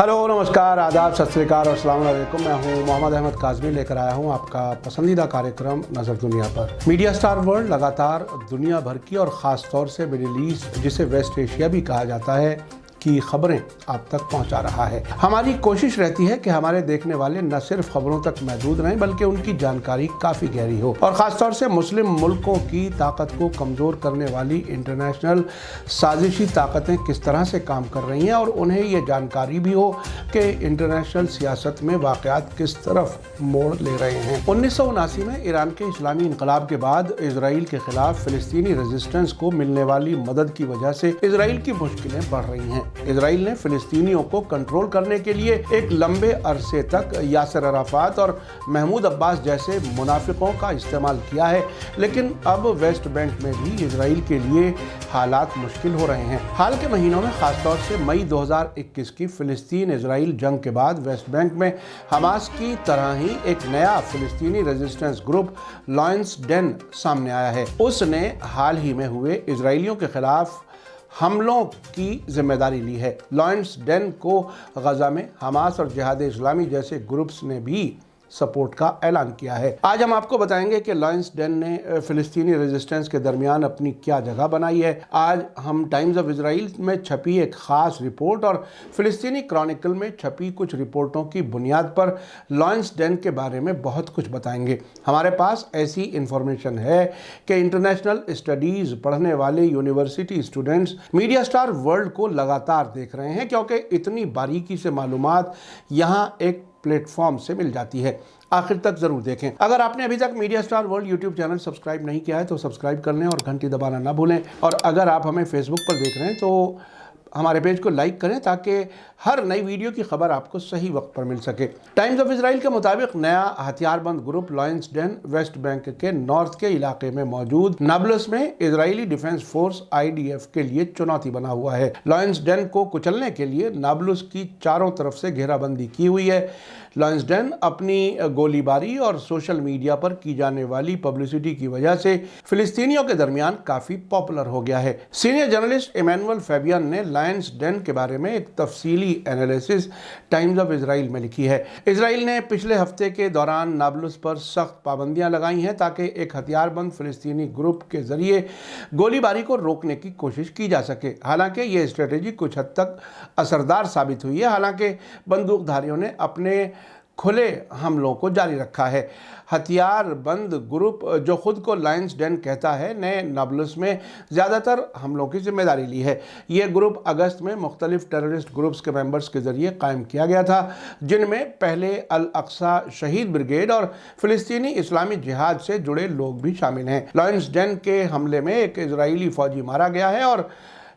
Hello, नमस्कार, आदाब, सत श्री अकाल और अस्सलाम वालेकुम। मैं हूं मोहम्मद अहमद काज़मी, लेकर आया हूं आपका पसंदीदा कार्यक्रम नज़र दुनिया पर। मीडिया स्टार वर्ल्ड लगातार दुनिया भर की और ख़ास तौर से मिडिल ईस्ट, जिसे वेस्ट एशिया भी कहा जाता है, की खबरें आप तक पहुंचा रहा है। हमारी कोशिश रहती है कि हमारे देखने वाले न सिर्फ खबरों तक महदूद रहें बल्कि उनकी जानकारी काफ़ी गहरी हो, और ख़ासतौर से मुस्लिम मुल्कों की ताकत को कमज़ोर करने वाली इंटरनेशनल साजिशी ताकतें किस तरह से काम कर रही हैं और उन्हें ये जानकारी भी हो कि इंटरनेशनल सियासत में वाक़यात किस तरफ मोड़ ले रहे हैं। 1979 में ईरान के इस्लामी इनकलाब के बाद इसराइल के खिलाफ फ़िलिस्तीनी रेजिस्टेंस को मिलने वाली मदद की वजह से इसराइल की मुश्किलें बढ़ रही हैं। इसराइल ने फिलिस्तीनियों को कंट्रोल करने के लिए एक लंबे अरसे तक यासिर अराफात और महमूद अब्बास जैसे मुनाफिकों का इस्तेमाल किया है, लेकिन अब वेस्ट बैंक में भी इसराइल के लिए हालात मुश्किल हो रहे हैं। हाल के महीनों में, खासतौर से मई 2021 की फिलिस्तीन इसराइल जंग के बाद वेस्ट बैंक में हमास की तरह ही एक नया फिलिस्तीनी रेजिस्टेंस ग्रुप लॉयंस डेन सामने आया है। उसने हाल ही में हुए इसराइलियों के खिलाफ हमलों की जिम्मेदारी ली है। लॉयंस डेन को गजा में हमास और जिहाद इस्लामी जैसे ग्रुप्स ने भी सपोर्ट का ऐलान किया है। आज हम आपको बताएंगे कि लॉयंस डेन ने फिलिस्तीनी रेजिस्टेंस के दरमियान अपनी क्या जगह बनाई है। आज हम टाइम्स ऑफ इसराइल में छपी एक ख़ास रिपोर्ट और फिलिस्तीनी क्रॉनिकल में छपी कुछ रिपोर्टों की बुनियाद पर लॉयंस डेन के बारे में बहुत कुछ बताएंगे। हमारे पास ऐसी इंफॉर्मेशन है कि इंटरनेशनल स्टडीज़ पढ़ने वाले university students media star world को लगातार देख रहे हैं, क्योंकि इतनी बारीकी से मालूमात यहाँ एक प्लेटफॉर्म से मिल जाती है। आखिर तक ज़रूर देखें। अगर आपने अभी तक media star world YouTube channel subscribe नहीं किया है तो सब्सक्राइब कर लें और घंटी दबाना ना भूलें। और अगर आप हमें फेसबुक पर देख रहे हैं तो हमारे पेज को लाइक करें ताकि हर नई वीडियो की खबर आपको सही वक्त पर मिल सके। टाइम्स ऑफ इसराइल के मुताबिक नया हथियारबंद group Lions Den West Bank के नॉर्थ के इलाके में मौजूद नाब्लस में इजरायली डिफेंस फोर्स IDF के लिए चुनौती बना हुआ है। लॉयंस डेन को कुचलने के लिए नाब्लस की चारों तरफ से घेराबंदी की हुई है। लॉयंस डेन अपनी गोलीबारी और सोशल मीडिया पर की जाने वाली पब्लिसिटी की वजह से फिलिस्तीनियों के दरमियान काफ़ी पॉपुलर हो गया है। सीनियर जर्नलिस्ट इमैनुअल फैबियन ने लॉयंस डेन के बारे में एक तफसीली एनालिसिस टाइम्स ऑफ इसराइल में लिखी है। इसराइल ने पिछले हफ्ते के दौरान नाब्लस पर सख्त पाबंदियां लगाई हैं ताकि एक हथियारबंद फिलिस्तीनी ग्रुप के जरिए गोलीबारी को रोकने की कोशिश की जा सके। हालांकि ये स्ट्रेटेजी कुछ हद तक असरदार साबित हुई है। हालांकि बंदूकधारियों ने अपने खुले हमलों को जारी रखा है। हथियारबंद ग्रुप जो खुद को लॉयंस डेन कहता है ने नाब्लस में ज़्यादातर हमलों की जिम्मेदारी ली है। ये ग्रुप अगस्त में मुख्तलिफ टेररिस्ट ग्रुप्स के मेंबर्स के ज़रिए कायम किया गया था, जिनमें पहले अल अक्सा शहीद ब्रिगेड और फिलिस्तीनी इस्लामी जिहाद से जुड़े लोग भी शामिल हैं। लॉयंस डेन के हमले में एक इजरायली फ़ौजी मारा गया है और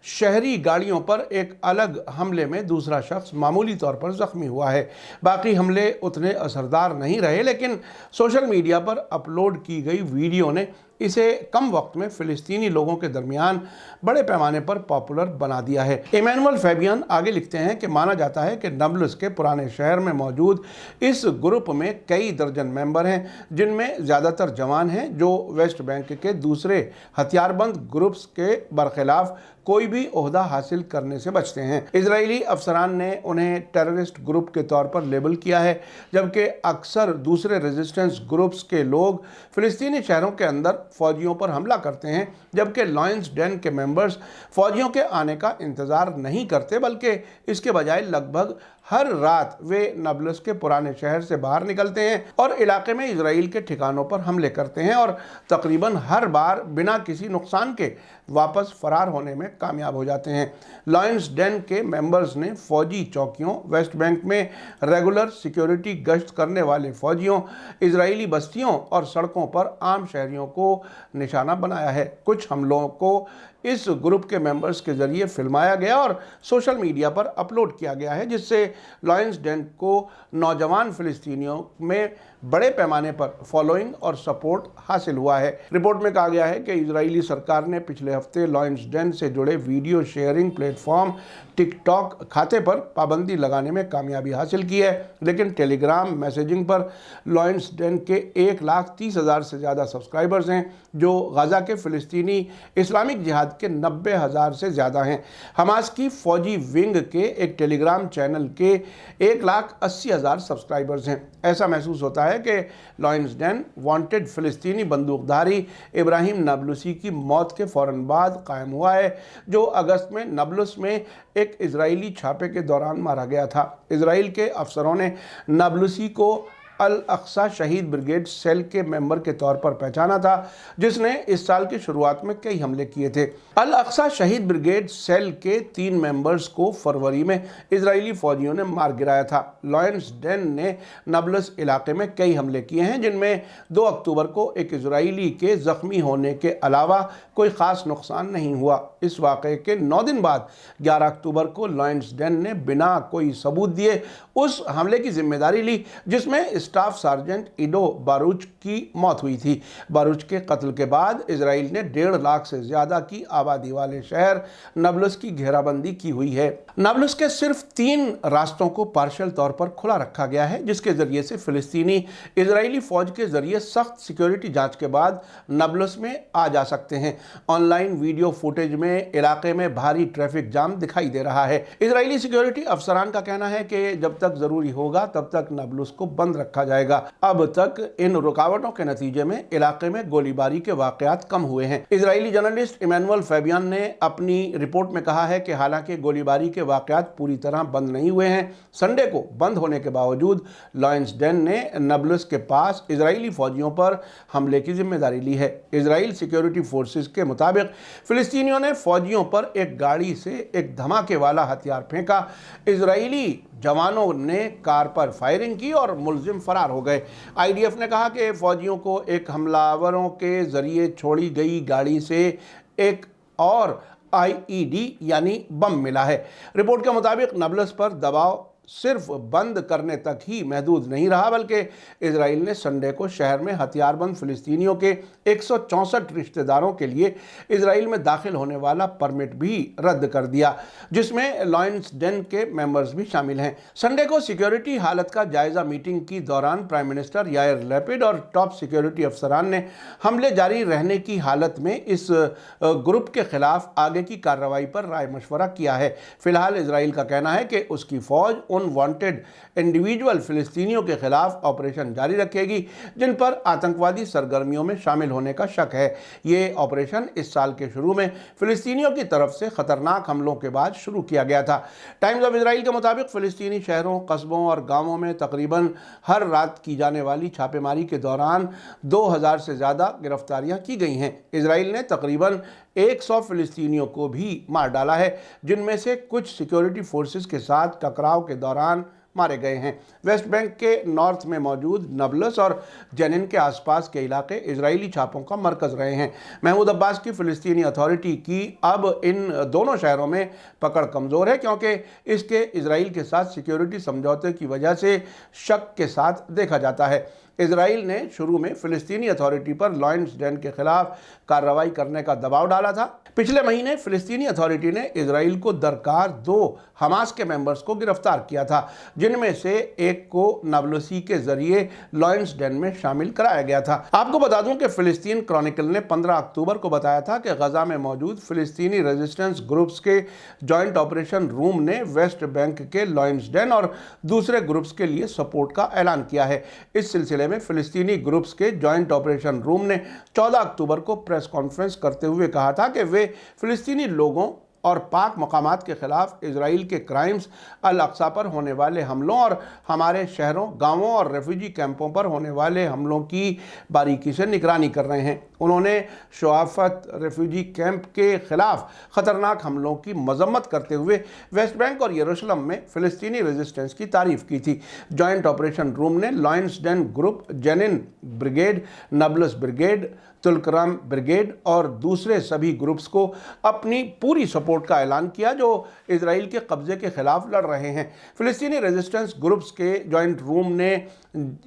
शहरी गाड़ियों पर एक अलग हमले में दूसरा शख्स मामूली तौर पर ज़ख्मी हुआ है। बाकी हमले उतने असरदार नहीं रहे, लेकिन सोशल मीडिया पर अपलोड की गई वीडियो ने इसे कम वक्त में फ़िलिस्तीनी लोगों के दरमियान बड़े पैमाने पर पॉपुलर बना दिया है। इमैनुअल फैबियन आगे लिखते हैं कि माना जाता है कि नाब्लस के पुराने शहर में मौजूद इस ग्रुप में कई दर्जन मेंबर हैं, जिनमें ज़्यादातर जवान हैं जो वेस्ट बैंक के दूसरे हथियारबंद ग्रुप्स के बरखिलाफ कोई भी ओहदा हासिल करने से बचते हैं। इजरायली अफसरान ने उन्हें टेररिस्ट ग्रुप के तौर पर लेबल किया है, जबकि अक्सर दूसरे रेजिस्टेंस ग्रुप्स के लोग फ़िलिस्तीनी शहरों के अंदर फ़ौजियों पर हमला करते हैं, जबकि लॉयंस डेन के मेंबर्स फ़ौजियों के आने का इंतज़ार नहीं करते बल्कि इसके बजाय लगभग हर रात वे नाब्लस के पुराने शहर से बाहर निकलते हैं और इलाके में इजराइल के ठिकानों पर हमले करते हैं और तकरीबन हर बार बिना किसी नुकसान के वापस फरार होने में कामयाब हो जाते हैं। लॉयंस डेन के मेंबर्स ने फ़ौजी चौकियों, वेस्ट बैंक में रेगुलर सिक्योरिटी गश्त करने वाले फ़ौजियों, इजरायली बस्तियों और सड़कों पर आम शहरियों को निशाना बनाया है। कुछ हमलों को इस ग्रुप के मेंबर्स के ज़रिए फिल्माया गया और सोशल मीडिया पर अपलोड किया गया है, जिससे लॉयंस डेन को नौजवान फ़िलिस्तीनियों में बड़े पैमाने पर फॉलोइंग और सपोर्ट हासिल हुआ है। रिपोर्ट में कहा गया है कि इजरायली सरकार ने पिछले हफ्ते लॉयंस डेन से जुड़े वीडियो शेयरिंग प्लेटफॉर्म टिकटॉक खाते पर पाबंदी लगाने में कामयाबी हासिल की है, लेकिन टेलीग्राम मैसेजिंग पर लॉयंस डेन के 1,30,000 से ज़्यादा सब्सक्राइबर्स हैं, जो गाज़ा के फ़िलिस्तीनी इस्लामिक जिहाद अफराद के 90,000 से ज़्यादा हैं। हमास की फौजी विंग के एक टेलीग्राम चैनल के 1,80,000 सब्सक्राइबर्स हैं। ऐसा महसूस होता है कि लॉयंस डेन वांटेड फ़िलिस्तीनी बंदूकधारी इब्राहिम नाबलुसी की मौत के फ़ौरन बाद कायम हुआ है, जो अगस्त में नाबलुस में एक इजरायली छापे के दौरान मारा गया था। इजराइल के अफसरों ने नाबलुसी को अल अक्सा शहीद ब्रिगेड सेल के मेंबर के तौर पर पहचाना था, जिसने इस साल की शुरुआत में कई हमले किए थे। अल अक्सा शहीद ब्रिगेड सेल के 3 मेंबर्स को फरवरी में इजरायली फौजियों ने मार गिराया था। लॉयंस डेन ने नाबलस इलाके में कई हमले किए हैं, जिनमें 2 अक्टूबर को एक इजरायली के जख्मी होने के अलावा कोई ख़ास नुकसान नहीं हुआ। इस वाक़े के 9 दिन बाद 11 अक्टूबर को लॉयंस डेन ने बिना कोई सबूत दिए उस हमले की जिम्मेदारी ली, जिसमें स्टाफ सार्जेंट इडो बारूच की मौत हुई थी। बारूच के कत्ल के बाद इजराइल ने 1.5 लाख से ज़्यादा की आबादी वाले शहर नाबलस की घेराबंदी की हुई है। नाबलस के सिर्फ 3 रास्तों को पार्शियल तौर पर खुला रखा गया है, जिसके जरिए से फ़िलिस्तीनी इजरायली फ़ौज के जरिए सख्त सिक्योरिटी जांच के बाद नाबलस में आ जा सकते हैं। ऑनलाइन वीडियो फुटेज में इलाके में भारी ट्रैफिक जाम दिखाई दे रहा है। इजरायली सिक्योरिटी अफसरान का कहना है कि जब तक ज़रूरी होगा तब तक नाबलस को बंद रखा जाएगा। अब तक इन रुकावटों के नतीजे में इलाके में गोलीबारी के वाकयात कम हुए हैं। इजरायली जर्नलिस्ट इमैनुअल फैबियन ने अपनी रिपोर्ट में कहा है कि हालांकि गोलीबारी के वाकयात पूरी तरह बंद नहीं हुए हैं, संडे को बंद होने के बावजूद लॉयंस डेन ने नाबलस के पास इजरायली फौजियों पर हमले की जिम्मेदारी ली है। इजराइल सिक्योरिटी फोर्सेस के मुताबिक फिलिस्तीनियों ने फौजियों पर एक गाड़ी से एक धमाके वाला हथियार फेंका। इजरायली जवानों ने कार पर फायरिंग की और मुलजिम फरार हो गए। आईडीएफ ने कहा कि फौजियों को एक हमलावरों के जरिए छोड़ी गई गाड़ी से एक और आईईडी यानी बम मिला है। रिपोर्ट के मुताबिक नाबलस पर दबाव सिर्फ बंद करने तक ही महदूद नहीं रहा, बल्कि इजराइल ने संडे को शहर में हथियारबंद फिलिस्तीनियों के 164 रिश्तेदारों के लिए इजराइल में दाखिल होने वाला परमिट भी रद्द कर दिया, जिसमें लॉयंस डेन के मेंबर्स भी शामिल हैं। संडे को सिक्योरिटी हालत का जायजा मीटिंग की दौरान प्राइम मिनिस्टर यायर लैपिड और टॉप सिक्योरिटी अफसरान ने हमले जारी रहने की हालत में इस ग्रुप के खिलाफ आगे की कार्रवाई पर राय मशवरा किया है। फिलहाल इजराइल का कहना है कि उसकी फौज वांटेड इंडिविजुअल फिलिस्तीनियों के खिलाफ ऑपरेशन जारी रखेगी जिन पर आतंकवादी सरगर्मियों में शामिल होने का शक है। ये ऑपरेशन इस साल के शुरू में फिलिस्तीनियों की तरफ से खतरनाक हमलों के बाद शुरू किया गया था। टाइम्स ऑफ इजराइल के मुताबिक फिलिस्तीनी शहरों, कस्बों और गांवों में तकरीबन हर रात की जाने वाली छापेमारी के दौरान 2000 से ज़्यादा गिरफ्तारियां की गई हैं। इजराइल ने तकरीबन 100 फिलिस्तीनियों को भी मार डाला है, जिनमें से कुछ सिक्योरिटी फोर्सेस के साथ टकराव के दौरान मारे गए हैं। वेस्ट बैंक के नॉर्थ में मौजूद नाबलस और जेनिन के आसपास के इलाके इजरायली छापों का मरकज़ रहे हैं। महमूद अब्बास की फ़िलिस्तीनी अथॉरिटी की अब इन दोनों शहरों में पकड़ कमज़ोर है, क्योंकि इसके इजराइल के साथ सिक्योरिटी समझौते की वजह से शक के साथ देखा जाता है। इजराइल ने शुरू में फ़िलिस्तीनी अथॉरिटी पर लॉयंस डेन के खिलाफ कार्रवाई करने का दबाव डाला था। पिछले महीने फ़िलिस्तीनी अथॉरिटी ने इजराइल को दरकार 2 हमास के मेंबर्स को गिरफ्तार किया था, जिनमें से एक को नाबलसी के जरिए लॉयंस डेन में शामिल कराया गया था। आपको बता दूं कि फ़िलिस्तीन क्रॉनिकल ने 15 अक्टूबर को बताया था कि गजा में मौजूद फ़िलिस्तीनी रेजिस्टेंस ग्रुप्स के जॉइंट ऑपरेशन रूम ने वेस्ट बैंक के लॉयंस डेन और दूसरे ग्रुप्स के लिए सपोर्ट का ऐलान किया है। इस सिलसिले में फ़िलिस्तीनी ग्रुप्स के जॉइंट ऑपरेशन रूम ने 14 अक्टूबर को प्रेस कॉन्फ्रेंस करते हुए कहा था कि वे फ़िलिस्तीनी लोगों और पाक मकामात के खिलाफ इजराइल के क्राइम्स, अल अक्सा पर होने वाले हमलों और हमारे शहरों, गांवों और रेफ्यूजी कैंपों पर होने वाले हमलों की बारीकी से निगरानी कर रहे हैं। उन्होंने शुआफत रेफ्यूजी कैंप के खिलाफ ख़तरनाक हमलों की मजम्मत करते हुए वेस्ट बैंक और यरूशलेम में फ़िलिस्तीनी रेजिस्टेंस की तारीफ़ की थी। जॉइंट ऑपरेशन रूम ने lions den group, Jenin brigade, Nablus brigade, Tulkarm brigade और दूसरे सभी ग्रुप्स को अपनी पूरी सपोर्ट का ऐलान किया जो इजराइल के कब्जे के खिलाफ लड़ रहे हैं। फ़िलिस्तीनी रेजिस्टेंस ग्रुप्स के जॉइंट रूम ने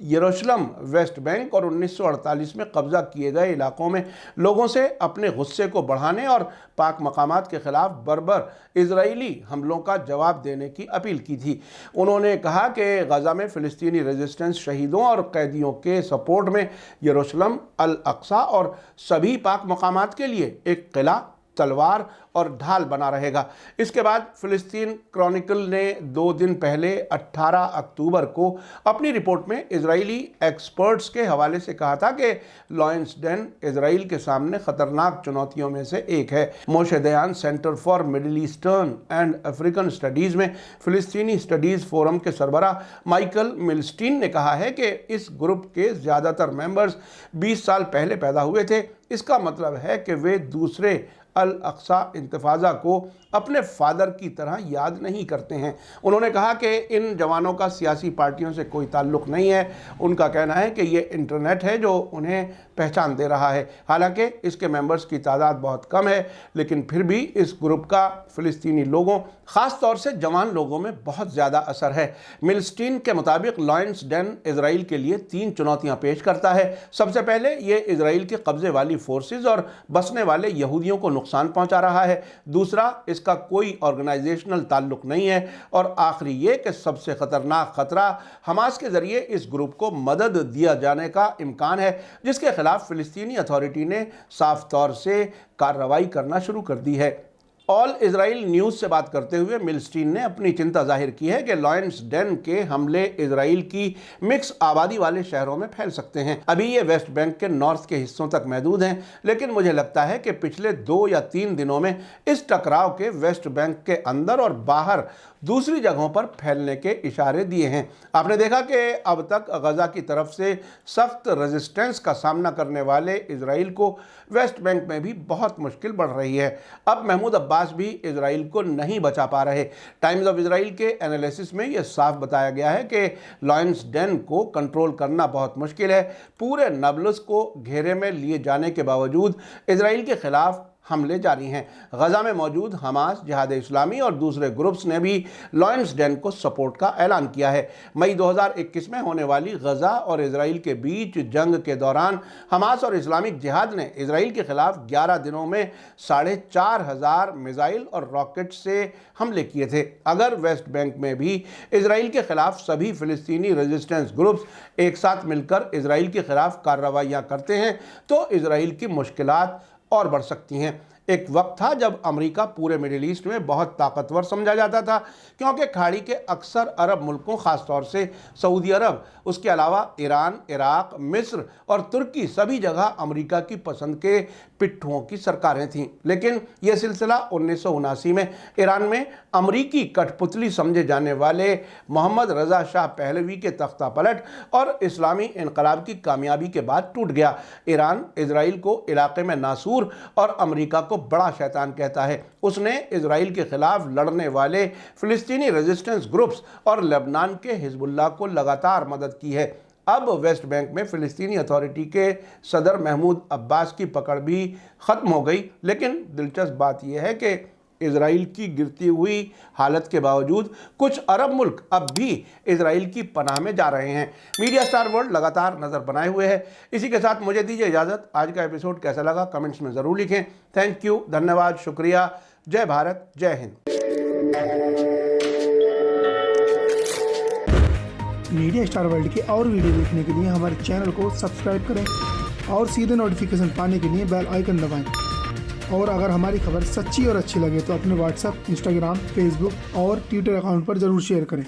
यरूशलेम, वेस्ट बैंक और 1948 में कब्जा किए गए इलाकों में लोगों से अपने गुस्से को बढ़ाने और पाक मकामात के खिलाफ बर्बर इजरायली हमलों का जवाब देने की अपील की थी। उन्होंने कहा कि गजा में फ़िलिस्तीनी रेजिस्टेंस शहीदों और कैदियों के सपोर्ट में यरूशलेम, अल अक्सा और सभी पाक मकामात के लिए एक किला तलवार और ढाल बना रहेगा। इसके बाद फिलिस्तीन क्रॉनिकल ने 2 दिन पहले 18 अक्टूबर को अपनी रिपोर्ट में इजरायली एक्सपर्ट्स के हवाले से कहा था कि लॉयंस डेन इजराइल के सामने खतरनाक चुनौतियों में से एक है। Moshe Dayan centre for Middle Eastern and African studies में फिलिस्तीनी स्टडीज़ फोरम के सरबराह माइकल मिलस्टीन ने कहा है कि इस ग्रुप के ज़्यादातर मेंबर्स 20 साल पहले पैदा हुए थे। इसका मतलब है कि वे दूसरे अल अक्सा इंतफाज़ा को अपने फादर की तरह याद नहीं करते हैं। उन्होंने कहा कि इन जवानों का सियासी पार्टियों से कोई ताल्लुक़ नहीं है। उनका कहना है कि ये इंटरनेट है जो उन्हें पहचान दे रहा है। हालांकि इसके मेंबर्स की तादाद बहुत कम है, लेकिन फिर भी इस ग्रुप का फ़िलिस्तीनी लोगों, ख़ास तौर से जवान लोगों में बहुत ज़्यादा असर है। मिलस्टीन के मुताबिक लॉयंस डेन इजराइल के लिए 3 चुनौतियाँ पेश करता है। सबसे पहले ये इजराइल के कब्ज़े वाली फोर्सेस और बसने वाले यहूदियों को नुकसान पहुँचा रहा है। दूसरा, इसका कोई ऑर्गेनाइजेशनल ताल्लुक़ नहीं है। और आखिरी ये कि सबसे ख़तरनाक ख़तरा हमास के ज़रिए इस ग्रुप को मदद दिया जाने का इम्कान है, जिसके खिलाफ फ़िलिस्तीनी अथॉरिटी ने साफ तौर से कार्रवाई करना शुरू कर दी है। ऑल इजराइल न्यूज़ से बात करते हुए मिलस्टीन ने अपनी चिंता जाहिर की है कि लॉयंस डेन के हमले इजराइल की मिक्स आबादी वाले शहरों में फैल सकते हैं। अभी ये वेस्ट बैंक के नॉर्थ के हिस्सों तक महदूद हैं, लेकिन मुझे लगता है कि पिछले 2 या 3 दिनों में इस टकराव के वेस्ट बैंक के अंदर और बाहर दूसरी जगहों पर फैलने के इशारे दिए हैं। आपने देखा कि अब तक गजा की तरफ से सख्त रेजिस्टेंस का सामना करने वाले इजराइल को वेस्ट बैंक में भी बहुत मुश्किल बढ़ रही है। अब महमूद अब्बास भी इजराइल को नहीं बचा पा रहे। टाइम्स ऑफ इजराइल के एनालिसिस में यह साफ बताया गया है कि लॉयंस डेन को कंट्रोल करना बहुत मुश्किल है। पूरे नाब्लस को घेरे में लिए जाने के बावजूद इजराइल के खिलाफ हमले जारी हैं। गजा में मौजूद हमास, जिहाद इस्लामी और दूसरे ग्रुप्स ने भी लॉयंस डेन को सपोर्ट का ऐलान किया है। मई 2021 में होने वाली गजा और इजराइल के बीच जंग के दौरान हमास और इस्लामिक जिहाद ने इजराइल के खिलाफ 11 दिनों में 4500 मिसाइल और रॉकेट से हमले किए थे। अगर वेस्ट बैंक में भी इजराइल के खिलाफ सभी फिलिस्तीनी रेजिस्टेंस ग्रुप्स एक साथ मिलकर इजराइल के खिलाफ कार्रवाइयाँ करते हैं तो इजराइल की मुश्किलात और बढ़ सकती हैं। एक वक्त था जब अमेरिका पूरे मिडिल ईस्ट में बहुत ताकतवर समझा जाता था, क्योंकि खाड़ी के अक्सर अरब मुल्कों, ख़ास तौर से सऊदी अरब, उसके अलावा ईरान, इराक, मिस्र और तुर्की सभी जगह अमेरिका की पसंद के पिट्ठुओं की सरकारें थीं। लेकिन यह सिलसिला 1979 में ईरान में अमरीकी कठपुतली समझे जाने वाले मोहम्मद रज़ा शाह पहलवी के तख्ता पलट और इस्लामी इनकलाब की कामयाबी के बाद टूट गया। ईरान इजराइल को इलाके में नासूर और अमेरिका को बड़ा शैतान कहता है। उसने इजराइल के खिलाफ लड़ने वाले फिलिस्तीनी रेजिस्टेंस ग्रुप्स और लेबनान के हिजबुल्लाह को लगातार मदद की है। अब वेस्ट बैंक में फ़िलिस्तीनी अथॉरिटी के सदर महमूद अब्बास की पकड़ भी ख़त्म हो गई। लेकिन दिलचस्प बात यह है कि इजराइल की गिरती हुई हालत के बावजूद कुछ अरब मुल्क अब भी इजराइल की पनाह में जा रहे हैं। मीडिया स्टार वर्ल्ड लगातार नज़र बनाए हुए है। इसी के साथ मुझे दीजिए इजाज़त। आज का एपिसोड कैसा लगा कमेंट्स में ज़रूर लिखें। थैंक यू, धन्यवाद, शुक्रिया। जय भारत, जय हिंद। मीडिया स्टार वर्ल्ड के और वीडियो देखने के लिए हमारे चैनल को सब्सक्राइब करें और सीधे नोटिफिकेशन पाने के लिए बेल आइकन दबाएं। और अगर हमारी खबर सच्ची और अच्छी लगे तो अपने व्हाट्सएप, इंस्टाग्राम, फेसबुक और ट्विटर अकाउंट पर ज़रूर शेयर करें।